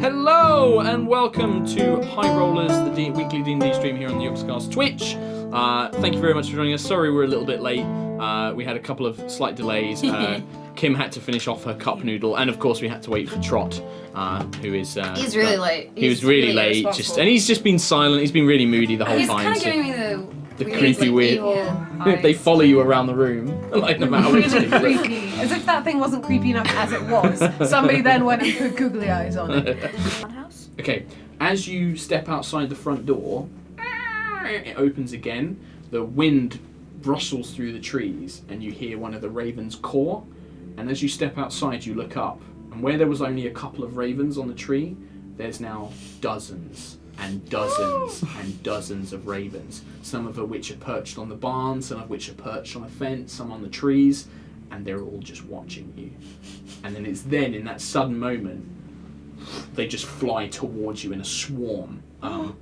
Hello and welcome to High Rollers, the weekly D&D stream here on the Yogscast Twitch. Thank you very much for joining us. Sorry we're a little bit late. We had a couple of slight delays. Kim had to finish off her cup noodle, and of course we had to wait for Trot, who is... he's really late. He was really late, and he's just been silent. He's been really moody the whole he's time. He's kind of giving me the creepy, weird. They follow you around the room, like no matter what you do. Creepy. As if that thing wasn't creepy enough as it was. Somebody then went and put googly eyes on it. House? Okay, as you step outside the front door, it opens again. The wind rustles through the trees, and you hear one of the ravens caw. And as you step outside, you look up, and where there was only a couple of ravens on the tree, there's now dozens and dozens and dozens of ravens. Some of which are perched on the barn, some of which are perched on a fence, some on the trees, and they're all just watching you. And then it's then, in that sudden moment, they just fly towards you in a swarm and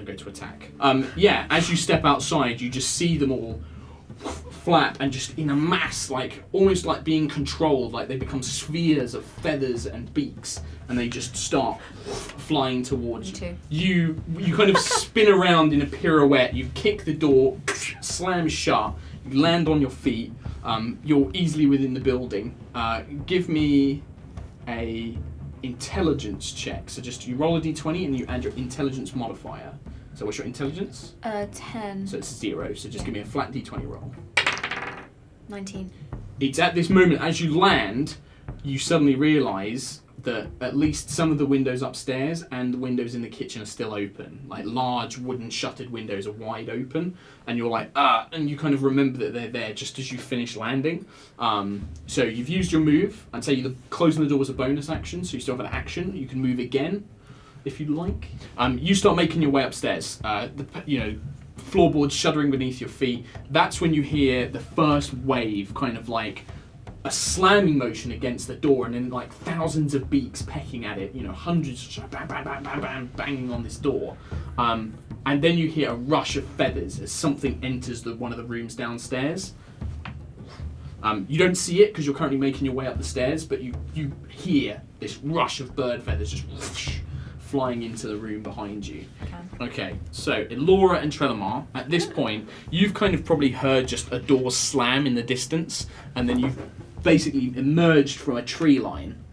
go to attack. As you step outside, you just see them all flap and just in a mass, like almost like being controlled, like they become spheres of feathers and beaks, and they just start flying towards you. You kind of spin around in a pirouette, you kick the door, slam shut, you land on your feet, you're easily within the building. Give me a intelligence check. So just you roll a d20 and you add your intelligence modifier. So what's your intelligence? 10. So it's 0, so just give me a flat d20 roll. 19. It's at this moment, as you land, you suddenly realise that at least some of the windows upstairs and the windows in the kitchen are still open. Like large wooden shuttered windows are wide open, and you're like, and you kind of remember that they're there just as you finish landing. So you've used your move. I'd say closing the door was a bonus action, so you still have an action. You can move again if you'd like. You start making your way upstairs. Floorboards shuddering beneath your feet. That's when you hear the first wave, kind of like a slamming motion against the door, and then like thousands of beaks pecking at it. Hundreds bang, bang, bang, bang, bang, banging on this door. And then you hear a rush of feathers as something enters one of the rooms downstairs. You don't see it because you're currently making your way up the stairs, but you hear this rush of bird feathers just whoosh, flying into the room behind you. Okay, so Elora and Trelemar, at this point, you've kind of probably heard just a door slam in the distance, and then you've basically emerged from a tree line.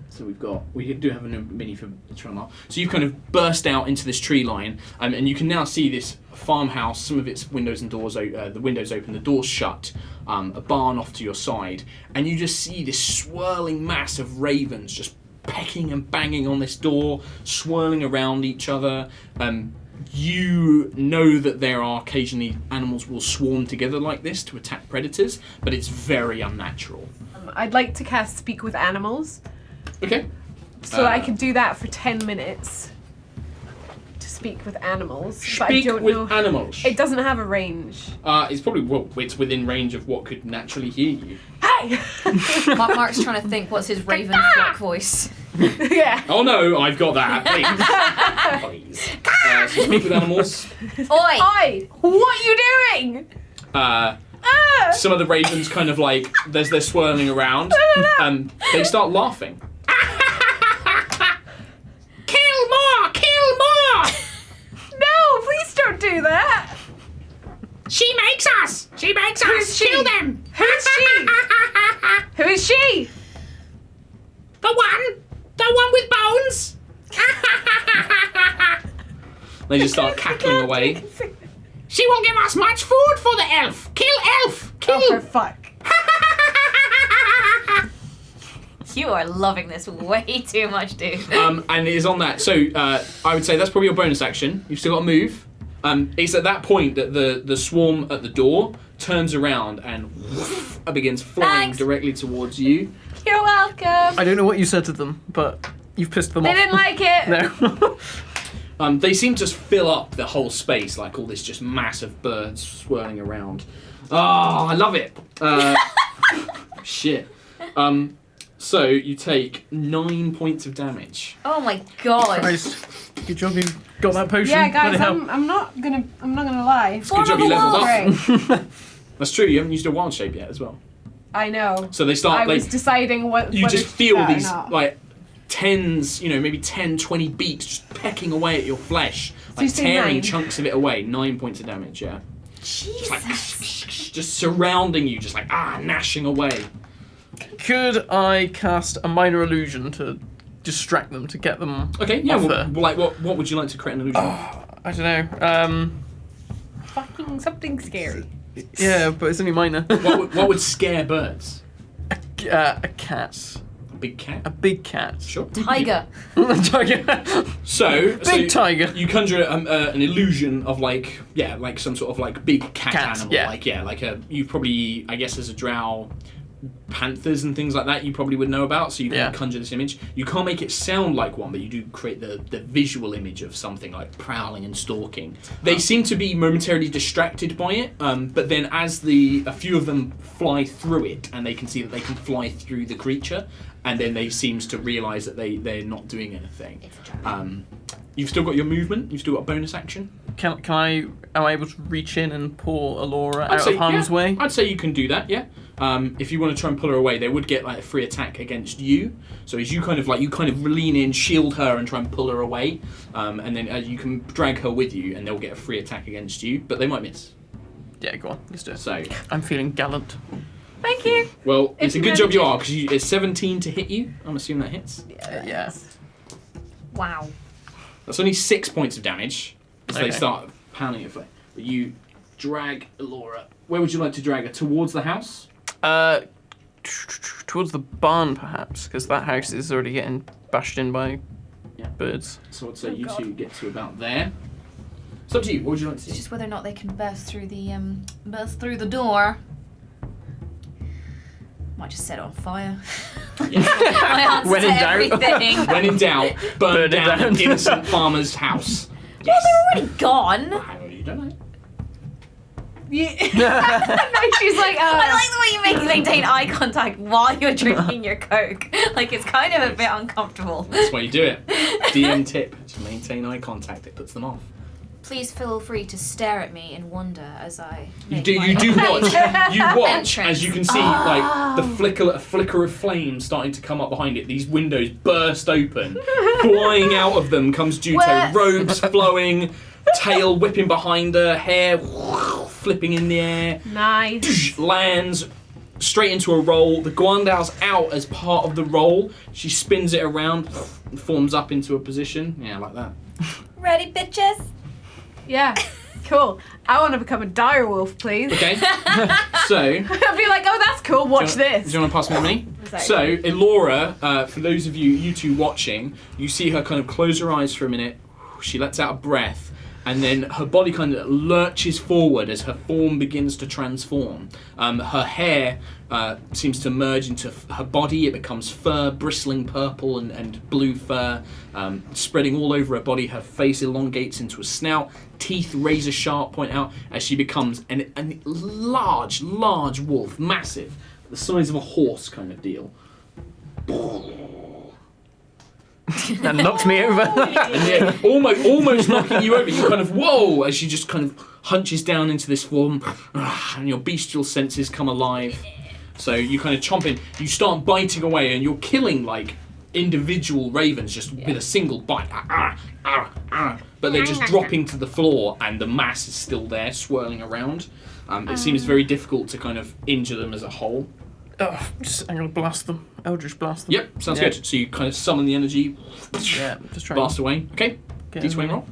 So we do have a mini for Trelemar. So you've kind of burst out into this tree line, and you can now see this farmhouse, some of its windows and doors, the windows open, the doors shut, a barn off to your side, and you just see this swirling mass of ravens just pecking and banging on this door, swirling around each other. You know that there are occasionally animals will swarm together like this to attack predators, but it's very unnatural. I'd like to cast Speak with Animals. Okay. So I could do that for 10 minutes. To speak with animals. Speak with animals. It doesn't have a range. It's probably, it's within range of what could naturally hear you. Hey! Mark's trying to think what's his raven flock voice. Yeah. Oh no, I've got that. Please. So speak with animals. Oi! Oi! What are you doing? Some of the ravens kind of like, as they're swirling around, they start laughing. Kill more! Kill more! No, please don't do that. She makes us! She makes us! Kill them! Who is she? Who is she? The one with bones! They just start cackling away. She won't give us much food for the elf! Kill elf! Kill! Oh, for fuck. You are loving this way too much, dude. And it is on that. So I would say that's probably your bonus action. You've still got to move. It's at that point that the swarm at the door turns around and begins flying directly towards you. You're welcome. I don't know what you said to them, but you've pissed them off. They didn't like it. No. They seem to fill up the whole space, like all this just massive birds swirling around. Oh, I love it. Shit. So you take 9 points of damage. Oh my god. Christ. Good job you got that potion. Yeah, guys, Bloody hell. I'm not gonna lie. Good job you leveled up. Right. That's true, you haven't used your wild shape yet as well. I know. So they start. I was deciding what. You whether just to feel do that or these not. like tens, maybe 10, 20 beaks just pecking away at your flesh, you like say tearing 9? chunks of it away. 9 points of damage. Yeah. Jesus. Just surrounding you, just like gnashing away. Could I cast a minor illusion to distract them, to get them Okay, yeah. off Well, there? like, what would you like to create an illusion? I don't know. Fucking something scary. Yeah, but it's only minor. what would scare birds? A cat. A big cat. A big cat. Sure. Tiger. Tiger. So Big tiger. You conjure an illusion of like some sort of like big cat animal. yeah. Like you probably, I guess, as a drow, panthers and things like that you probably would know about. So you can conjure this image. You can't make it sound like one, but you do create the visual image of something like prowling and stalking. They seem to be momentarily distracted by it, but then as a few of them fly through it, and they can see that they can fly through the creature, and then they seems to realise that they're not doing anything. You've still got your movement. You've still got a bonus action. Am I able to reach in and pull Alora out of harm's way? I'd say you can do that. Yeah. If you want to try and pull her away, they would get like a free attack against you. So as you kind of lean in, shield her, and try and pull her away, and then you can drag her with you, and they'll get a free attack against you, but they might miss. Yeah, go on. Let's do it. So I'm feeling gallant. Thank you. well, it's a good job you Implemented. are, because it's 17 to hit you. I'm assuming that hits. Yeah. Wow. That's only 6 points of damage as they Okay. start pounding your foot. But you drag Alora. Where would you like to drag her? Towards the house? Towards the barn, perhaps, because that house is already getting bashed in by birds. So I'd say you two get to about there. It's up to you. What would you like to It's see? just whether or not they can burst through the door. Might just set it on fire. My answer When to in doubt. everything. When in doubt, burn Burn it down an down. innocent farmer's house. Well, Yes. they're already gone. You don't know. Yeah. She's like, I like the way you maintain eye contact while you're drinking your Coke. Like, it's kind of a bit uncomfortable. That's why you do it. DM tip: to maintain eye contact. It puts them off. Please feel free to stare at me in wonder as I You make do. my You do watch. You watch entrance. as you can see, like the flicker of flame starting to come up behind it. These windows burst open. Flying out of them comes Juto, What? robes flowing, tail whipping behind her, hair flipping in the air. nice. Lands straight into a roll. The Guandal's out as part of the roll. She spins it around, forms up into a position. Yeah, like that. Ready, bitches? Yeah. Cool. I want to become a direwolf, please. Okay. So, I'll be like, oh, that's cool. Watch this. do you want to pass me the money? Exactly. So, Elora, for those of you two watching, you see her kind of close her eyes for a minute. She lets out a breath, and then her body kind of lurches forward as her form begins to transform. Her hair seems to merge into her body. It becomes fur, bristling purple and blue fur, spreading all over her body. Her face elongates into a snout. Teeth razor sharp point out as she becomes a large wolf, massive, the size of a horse kind of deal. That knocked me over. And yeah, almost knocking you over. You kind of whoa as she just kind of hunches down into this form, and your bestial senses come alive. So you kind of chomp in. You start biting away, and you're killing like individual ravens just with a single bite. But they're just dropping to the floor, and the mass is still there, swirling around. It seems very difficult to kind of injure them as a whole. I'm gonna blast them. Eldritch blast them. Yep, sounds Yeah. good. So you kind of summon the energy, Yeah, just try. blast away. Okay, Get D20 in roll.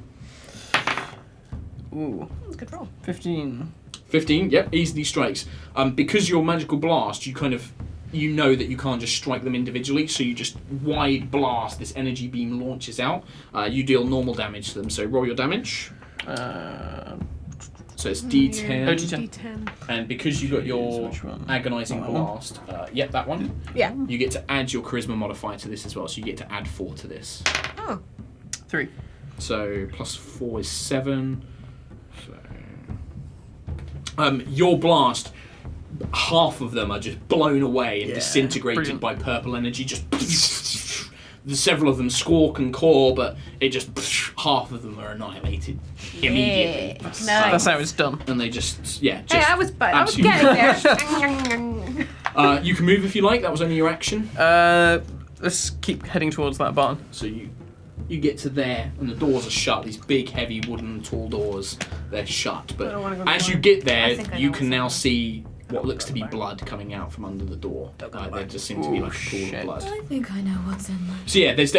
Ooh, That's a good roll. 15. 15, yep, easily strikes. Because your magical blast, you know that you can't just strike them individually, so you just wide blast, this energy beam launches out. You deal normal damage to them, so roll your damage. So it's D10. Oh, D10. D10. And because you got your Which one? agonizing That one? blast, yep, that one, Yeah. you get to add your charisma modifier to this as well, so you get to add 4 to this. Oh. 3. So plus 4 is 7. So, your blast, half of them are just blown away and Yeah, disintegrated brilliant. by purple energy. Just several of them squawk and caw, but it just Oh, half of them are annihilated immediately. Nice. That's how it's done. And they just Hey, I was getting there. You can move if you like. That was only your action. Let's keep heading towards that barn. So you get to there, and the doors are shut. These big, heavy, wooden, tall doors. They're shut. But I don't wanna go as in you the get there, I think I you know can what's now in see what looks to be blood coming out from under the door. There just seems to be like a pool of blood. I think I know what's in there. So yeah, there's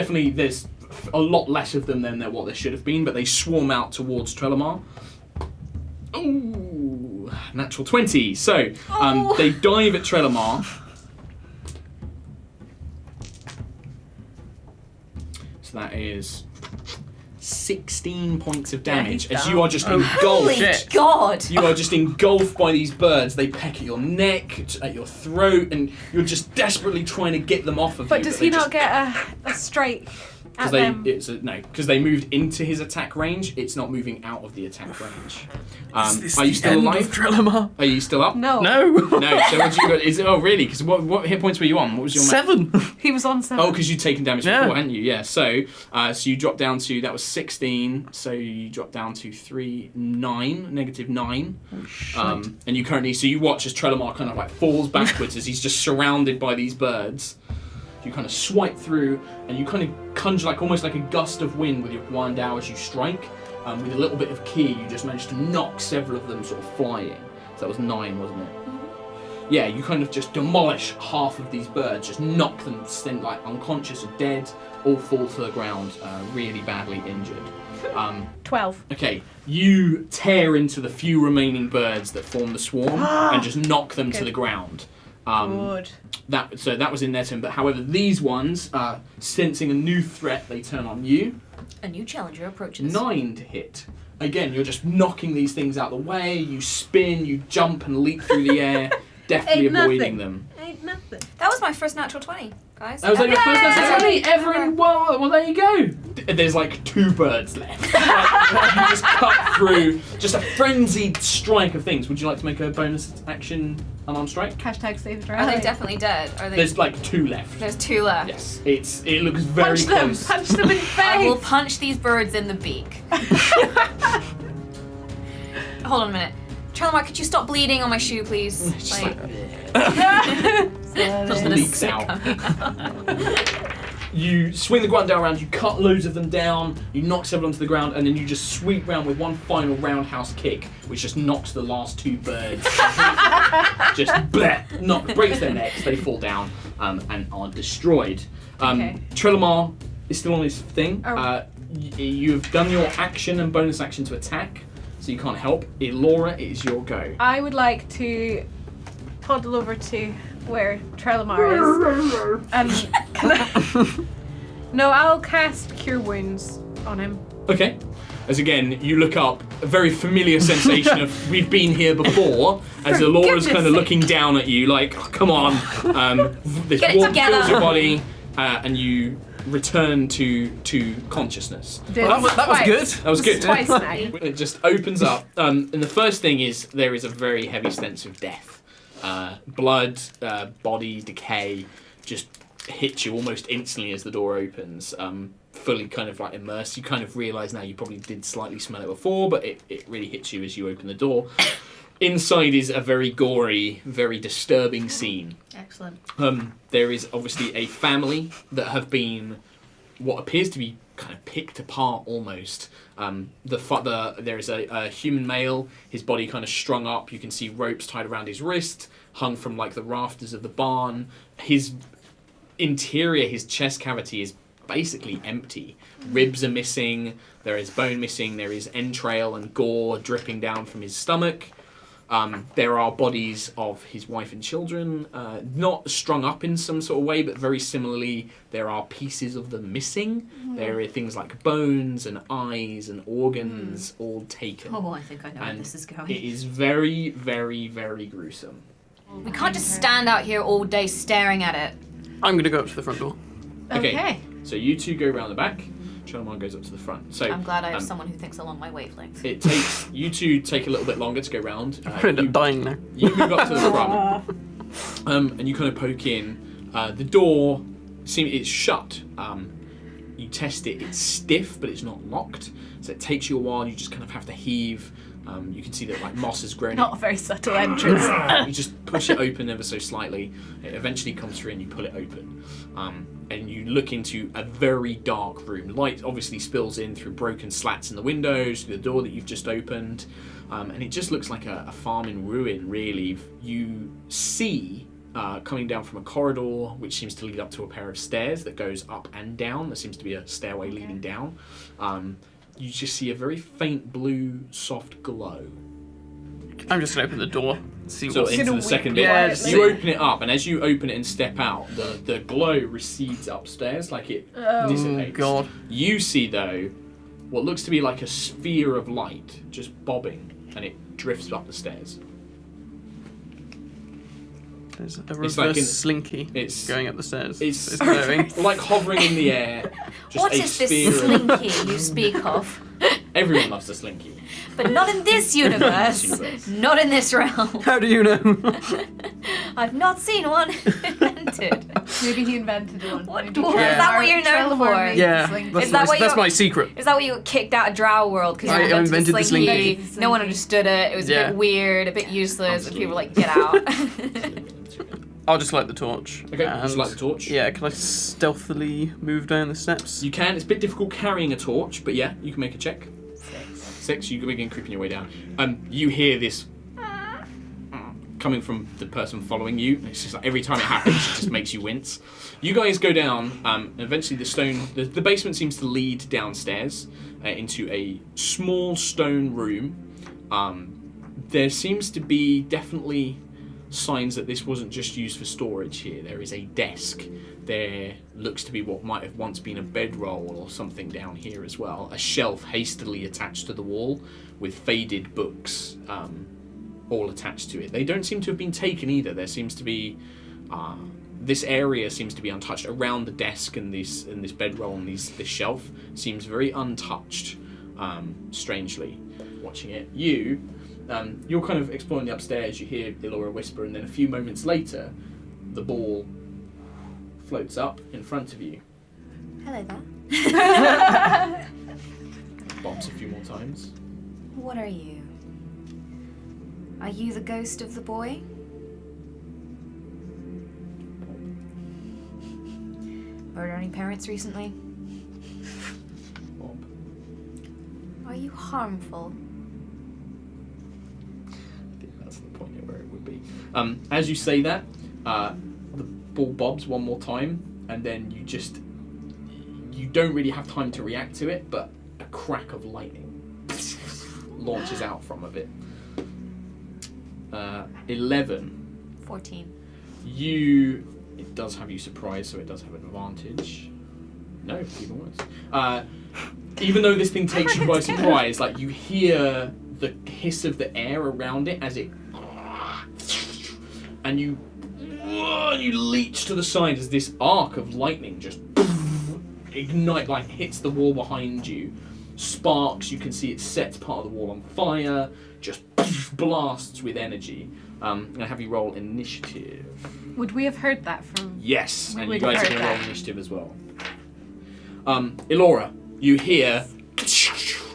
a lot less of them than what there should have been, but they swarm out towards Trellamar. Ooh, natural 20. So they dive at Trellamar. So that is 16 points of damage as you are just engulfed. Holy shit. God! You are just engulfed by these birds. They peck at your neck, at your throat, and you're just desperately trying to get them off of But you. does he not get a strike at them? Because they moved into his attack range. It's not moving out of the attack range. Is this Are you the still end alive? of Trellamar? Are you still up? No. No. No. So what you got? Oh, really? Because what hit points were you on? What was your 7. He was on 7. Oh, because you'd taken damage Yeah. before, hadn't you? Yeah. So you dropped down to that was 16. So you dropped down to -9. And you currently you watch as Trellamar kind of like falls backwards as he's just surrounded by these birds. You kind of swipe through, and you kind of conjure like almost like a gust of wind with your Guandao as you strike. With a little bit of ki, you just managed to knock several of them sort of flying. So that was 9, wasn't it? Yeah, you kind of just demolish half of these birds, just knock them like unconscious or dead, all fall to the ground, really badly injured. 12. Okay, you tear into the few remaining birds that form the swarm and just knock them to the ground. Good. That was in their turn, but however, these ones, sensing a new threat, they turn on you. A new challenger approaches. 9 to hit. Again, you're just knocking these things out the way, you spin, you jump and leap through the air, deftly Ain't avoiding nothing. them. Ain't nothing. That was my first natural 20, guys. That was like your first Yay! natural 20 ever in... Well, there you go. There's like 2 birds left. You just cut through, just a frenzied strike of things. Would you like to make a bonus action unarmed strike? Hashtag save the Are they dragon. definitely dead? Are they? There's like 2 left. There's 2 left. Yes, it looks very Punch them! close. Punch them in the face! I will punch these birds in the beak. Hold on a minute. Trellamar, could you stop bleeding on my shoe, please? Just Like, just leaks out. You swing the Guandao around, you cut loads of them down, you knock several onto the ground, and then you just sweep round with one final roundhouse kick, which just knocks the last 2 birds. Just bleh, breaks their necks, they fall down and are destroyed. Okay. Trellamar is still on his thing. You have done your action and bonus action to attack, so you can't help. Elora, it is your go. I would like to toddle over to where Trellamar is. And No, I'll cast Cure Wounds on him. Okay. As again, you look up, a very familiar sensation of we've been here before, as Elora's kind of looking down at you like, oh, come on. This Get it warmth together. fills your body, and you return to consciousness. Well, that was good. That was good. Twice now. It just opens up, and the first thing is there is a very heavy sense of death. Blood, body decay, just hits you almost instantly as the door opens. Fully kind of like immersed. You kind of realise now you probably did slightly smell it before, but it really hits you as you open the door. Inside is a very gory, very disturbing scene. Excellent. There is obviously a family that have been what appears to be kind of picked apart almost. There is a human male, his body kind of strung up. You can see ropes tied around his wrist, hung from like the rafters of the barn. His interior, his chest cavity is basically empty. Ribs are missing, there is bone missing, there is entrail and gore dripping down from his stomach. There are bodies of his wife and children, not strung up in some sort of way, but very similarly, there are pieces of them missing. There are things like bones and eyes and organs all taken. Oh, I think I know where And this is going. it is very, very, very gruesome. We can't just stand out here all day staring at it. I'm going to go up to the front door. Okay. So you two go round the back, Trellamar goes up to the front. So I'm glad I have someone who thinks along my wavelength. it takes you two take a little bit longer to go round. I'm going to end up dying now. You move up to the front, and you kind of poke in. The door it's shut. You test it; it's stiff, but it's not locked. So it takes you a while. You just kind of have to heave You can see that like moss has grown. Not a very subtle entrance. You just push it open ever so slightly. It eventually comes through and you pull it open. And you look into a very dark room. Light obviously spills in through broken slats in the windows, through the door that you've just opened. And it just looks like a farm in ruin, really. You see, coming down from a corridor, which seems to lead up to a pair of stairs that goes up and down. There seems to be a stairway leading down. You just see a very faint blue, soft glow. I'm just gonna open the door. See So what's into the second bit, Yeah, you open it up, and as you open it and step out, the glow recedes upstairs, like it dissipates. God. You see, though, what looks to be like a sphere of light just bobbing, and it drifts up the stairs. There's a It's reverse like slinky going up the stairs. It's glowing. like hovering in the air. Just What a is this sphere of- slinky you speak of? Everyone loves the slinky. But not in this universe. Not in this realm. How do you know? I've not seen one invented. Maybe he invented one. What Maybe dwarf? Is that what you're known Trelleborg for? made Yeah, the sling. Is that what that's you- my secret. Is that why you got kicked out of Drow World? Because I you invented the slinky. No one understood it. It was a Yeah. bit weird, a bit useless, and people were like, get out. I'll just light the torch. Okay, and- just light the torch. Yeah, can I stealthily move down the steps? You can. It's a bit difficult carrying a torch, but yeah, you can make a check. 6. You can begin creeping your way down. You hear this coming from the person following you. It's just like every time it happens, it just makes you wince. You guys go down, and eventually the basement seems to lead downstairs into a small stone room. There seems to be definitely signs that this wasn't just used for storage here. There is a desk. There looks to be what might have once been a bedroll or something down here as well. A shelf hastily attached to the wall with faded books all attached to it. They don't seem to have been taken either. There seems to be... this area seems to be untouched. Around the desk and this bedroll and this shelf seems very untouched, strangely. Watching it. You're kind of exploring the upstairs, you hear Elora whisper, and then a few moments later, the ball floats up in front of you. Hello there. Bobs a few more times. What are you? Are you the ghost of the boy? Murdered any parents recently? Bob. Are you harmful? I think that's the point where it would be. As you say that, the ball bobs one more time, and then you don't really have time to react to it, but a crack of lightning launches out from a bit. 11. 14. It does have you surprised, so it does have an advantage. No, even worse. Even though this thing takes you by surprise, like you hear the hiss of the air around it as it, and you leech to the side as this arc of lightning just ignite, like hits the wall behind you. Sparks, you can see it sets part of the wall on fire, just blasts with energy. I'm going to have you roll initiative. Would we have heard that from... Yes, We and would you guys have are going heard to roll that. initiative as well. Elora, you hear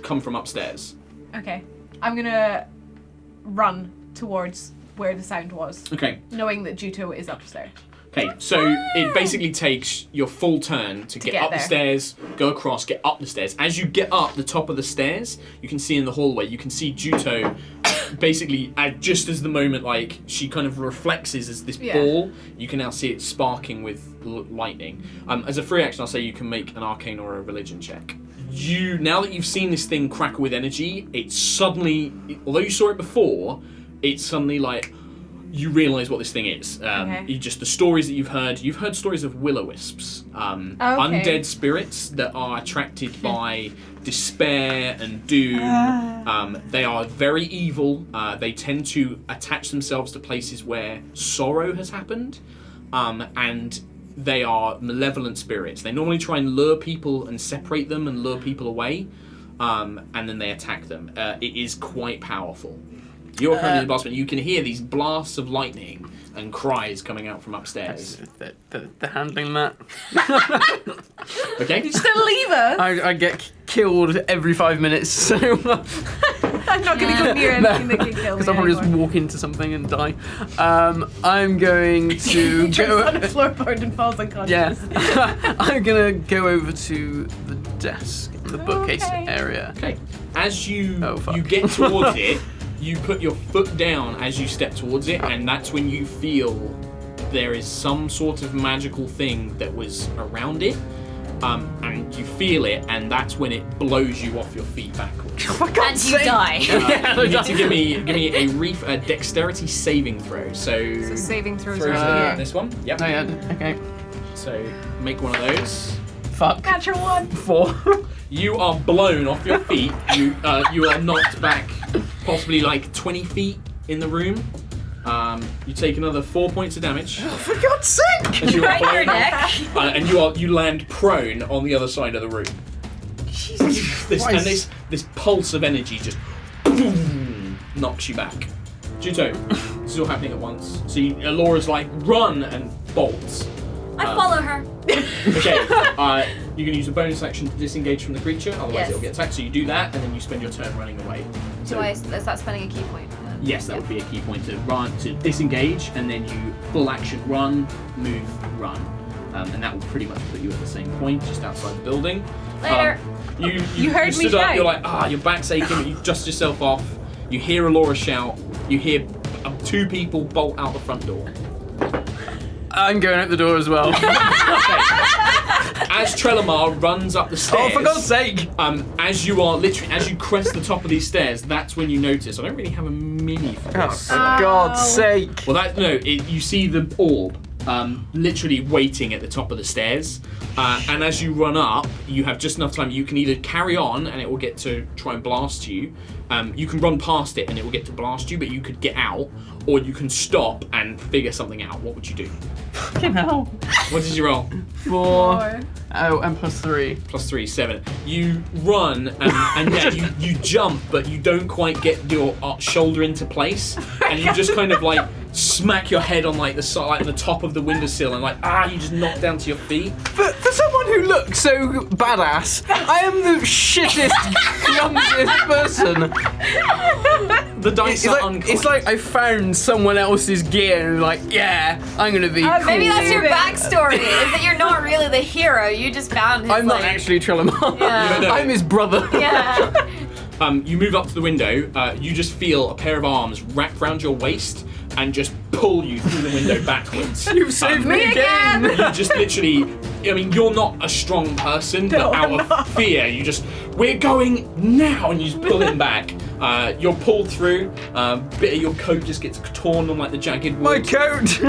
come from upstairs. Okay. I'm gonna run towards where the sound was, Okay. knowing that Juto is upstairs. Okay, so it basically takes your full turn to get get up the there. stairs, go across, get up the stairs. As you get up the top of the stairs, you can see in the hallway, you can see Juto basically, just as the moment, like, she kind of reflexes as this Yeah. ball, you can now see it sparking with lightning. As a free action, I'll say you can make an arcane or a religion check. Now that you've seen this thing crackle with energy, it's suddenly, although you saw it before, it's suddenly like, you realise what this thing is. Okay. The stories that you've heard stories of will-o-wisps, undead spirits that are attracted by despair and doom. They are very evil. They tend to attach themselves to places where sorrow has happened, and they are malevolent spirits. They normally try and lure people and separate them and lure people away, and then they attack them. It is quite powerful. You're currently in the basement. You can hear these blasts of lightning and cries coming out from upstairs. They're handling that. Okay? Still leave us? I get killed every 5 minutes, so I'm not going to go near anything that can kill me. Because I'll probably just anymore. walk into something and die. I'm going to Trips go. on a floorboard and falls unconscious. Yeah. I'm gonna go over to the desk, the bookcase Okay. area. Okay. As you Oh, fuck. you get towards it, you put your foot down as you step towards it, and that's when you feel there is some sort of magical thing that was around it. And you feel it, and that's when it blows you off your feet backwards. And you die. You need to give me a dexterity saving throw. So saving throws throws are are here. this one. Yep. Oh yeah. Okay. So make one of those. Fuck. Natural 1. 4. You are blown off your feet. You are knocked back, possibly like 20 feet in the room. You take another 4 points of damage. For God's sake! As you are Right in your blown, neck. and you land prone on the other side of the room. This pulse of energy just boom, knocks you back. Juto, this is all happening at once. So Alora's like, run, and bolts. I follow her. Okay, you can use a bonus action to disengage from the creature, otherwise Yes. it'll get attacked. So you do that, and then you spend your turn running away. So Is that spending a key point? yes, that would be a key point to run, to disengage, and then you full action run, move, run. And that will pretty much put you at the same point, just outside the building. Later. You heard me stood up, shout. you're like, your back's aching, but you dust yourself off. You hear Alora shout. You hear 2 people bolt out the front door. I'm going out the door as well. As Trelemar runs up the stairs. Oh, for God's sake! As you crest the top of these stairs, that's when you notice. I don't really have a mini for Oh, this. for God's sake! Well, you see the orb literally waiting at the top of the stairs. And as you run up, you have just enough time. You can either carry on and it will get to try and blast you. You can run past it and it will get to blast you, but you could get out. Or you can stop and figure something out. What would you do? Fucking hell. What did you roll? 4. Oh, and +3. +3, 7. You run and yeah, you jump, but you don't quite get your shoulder into place, and you just kind of like smack your head on like the side, like the top of the windowsill, and you just knock down to your feet. For someone who looks so badass, I am the shittest, clumsiest person. The dice are uncoinked. It's like I found someone else's gear and like, yeah, I'm gonna be cool. Maybe that's your backstory, is that you're not really the hero, you just found his, I'm not actually Trelemar. Yeah. No. I'm his brother. Yeah. You move up to the window. You just feel a pair of arms wrap around your waist and just pull you through the window backwards. You've saved me again. You just literally, I mean, you're not a strong person, but out of fear, you just, we're going now, and you just pull him back. You're pulled through. Bit of your coat just gets torn on like the jagged My wood. coat.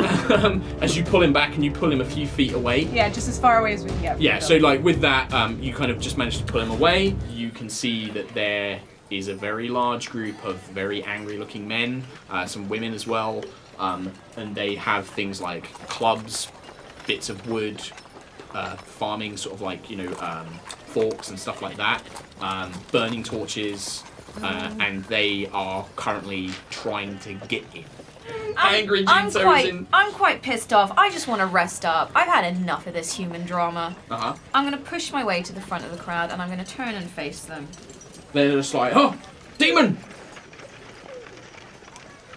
As you pull him back, and you pull him a few feet away. Yeah, just as far away as we can get. Yeah, so like with that, you kind of just manage to pull him away. You can see that there is a very large group of very angry looking men, some women as well, and they have things like clubs, bits of wood, farming sort of like, forks and stuff like that, burning torches, and they are currently trying to get in. Angry Jinso is in. I'm quite pissed off. I just want to rest up. I've had enough of this human drama. Uh-huh. I'm going to push my way to the front of the crowd and I'm going to turn and face them. They're just like, oh, demon!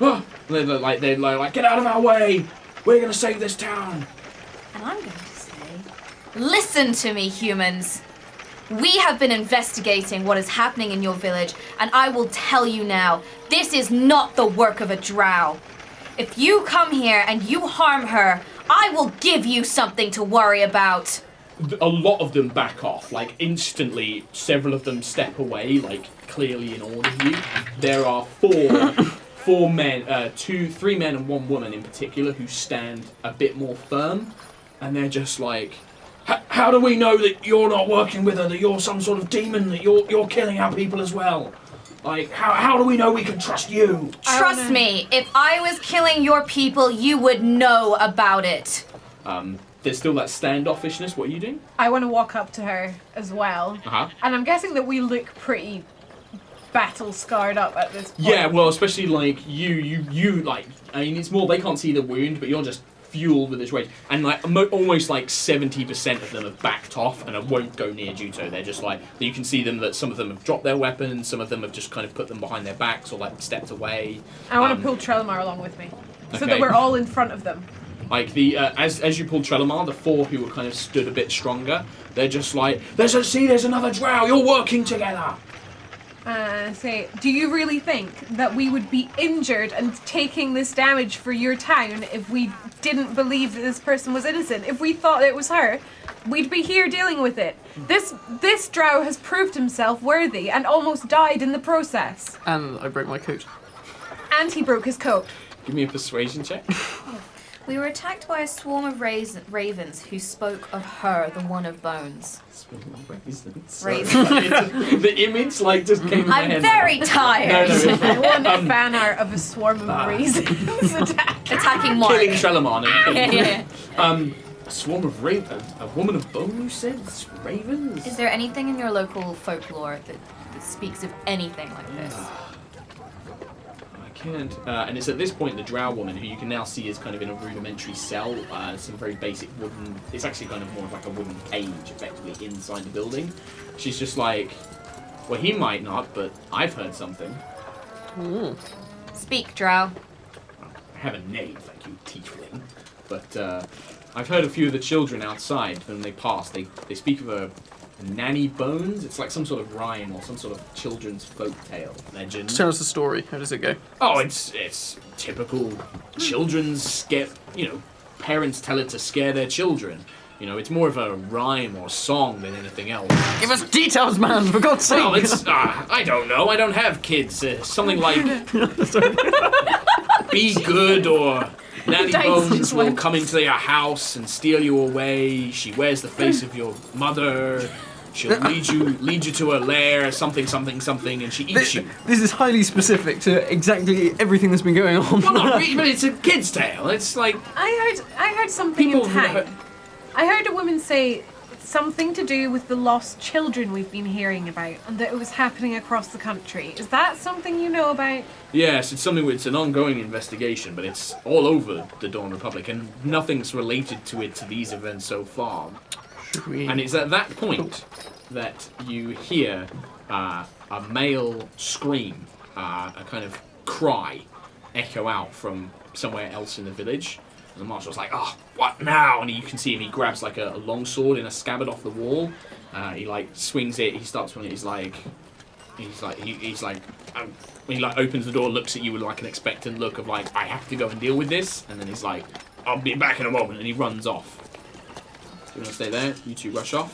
Oh. They're like, get out of our way! We're gonna save this town! And I'm going to say, listen to me, humans. We have been investigating what is happening in your village, and I will tell you now, this is not the work of a drow. If you come here and you harm her, I will give you something to worry about. A lot of them back off, like instantly. Several of them step away, like clearly in order of you. There are three men and one woman in particular who stand a bit more firm, and they're just like, how do we know that you're not working with her, that you're some sort of demon, that you're killing our people as well? Like, how do we know we can trust you? Trust me, if I was killing your people, you would know about it. There's still that standoffishness. What are you doing? I want to walk up to her as well. Uh-huh. And I'm guessing that we look pretty battle scarred up at this point. Yeah, well, especially like you like, I mean, it's more they can't see the wound, but you're just fueled with this rage, and like almost like 70% of them have backed off and won't go near Juto. They're just like, you can see them that some of them have dropped their weapons, some of them have just kind of put them behind their backs or like stepped away. I want to pull Trelemar along with me, so okay. that we're all in front of them. Like the as you pull Trelemar, the 4 who were kind of stood a bit stronger, they're just like, there's another drow. You're working together. Say, do you really think that we would be injured and taking this damage for your town if we didn't believe that this person was innocent? If we thought it was her, we'd be here dealing with it. This drow has proved himself worthy and almost died in the process. And I broke my coat. And he broke his coat. Give me a persuasion check. We were attacked by a swarm of ravens who spoke of her, the one of bones. Raisins. Raisins. The image like just came in my head. I'm very tired. No, I want fan art of a swarm of raisins Attacking Mark. Killing Trelemar. Yeah. A swarm of ravens. A woman of bone, you said? Ravens? Is there anything in your local folklore that speaks of anything like this? I can't. And it's at this point the drow woman, who you can now see is kind of in a rudimentary cell, some very basic wooden. It's actually kind of more of like a wooden cage, effectively, inside the building. She's just like, well, he might not, but I've heard something. Speak, drow. I have a name, thank you, tiefling. But I've heard a few of the children outside, when they pass, they speak of a Nanny Bones. It's like some sort of rhyme or some sort of children's folk tale legend. Tell us the story. How does it go? Oh, it's typical children's parents tell it to scare their children. You know, it's more of a rhyme or song than anything else. Give us details, man, for God's sake! Well, it's, I don't know, I don't have kids. Something like, be good, or Nanny Bones will come into your house and steal you away. She wears the face of your mother. She'll lead you to her lair, something, and she eats you. This is highly specific to exactly everything that's been going on. Well, not really, but it's a kid's tale. It's like... I heard something in town. I heard a woman say something to do with the lost children we've been hearing about, and that it was happening across the country. Is that something you know about? Yes, it's an ongoing investigation, but it's all over the Dawn Republic, and nothing's related to these events so far. And it's at that point that you hear a male scream, a kind of cry, echo out from somewhere else in the village. And the marshal's like, "Oh, what now?" And you can see him. He grabs like a long sword in a scabbard off the wall. He like swings it. He starts swinging it. He opens the door, looks at you with like an expectant look of like, "I have to go and deal with this." And then he's like, "I'll be back in a moment," and he runs off. So we're gonna stay there. You two rush off.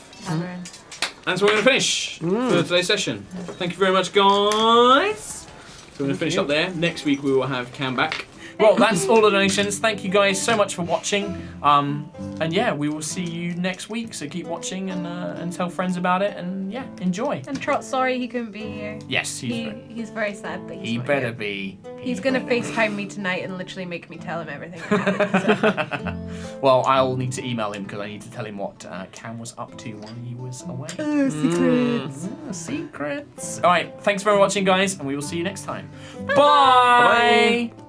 And so we're gonna finish for today's session. Thank you very much, guys. So we're gonna finish up there. Next week we will have Cam back. Well, that's all the donations. Thank you guys so much for watching. And yeah, we will see you next week. So keep watching and tell friends about it. And yeah, enjoy. And Trot's sorry he couldn't be here. Yes, he's very sad that he not better here. be. He's gonna FaceTime me tonight and literally make me tell him everything that happened. So. Well, I'll need to email him because I need to tell him what Cam was up to while he was away. Oh, secrets. Secrets. All right, thanks for watching, guys, and we will see you next time. Bye. Bye.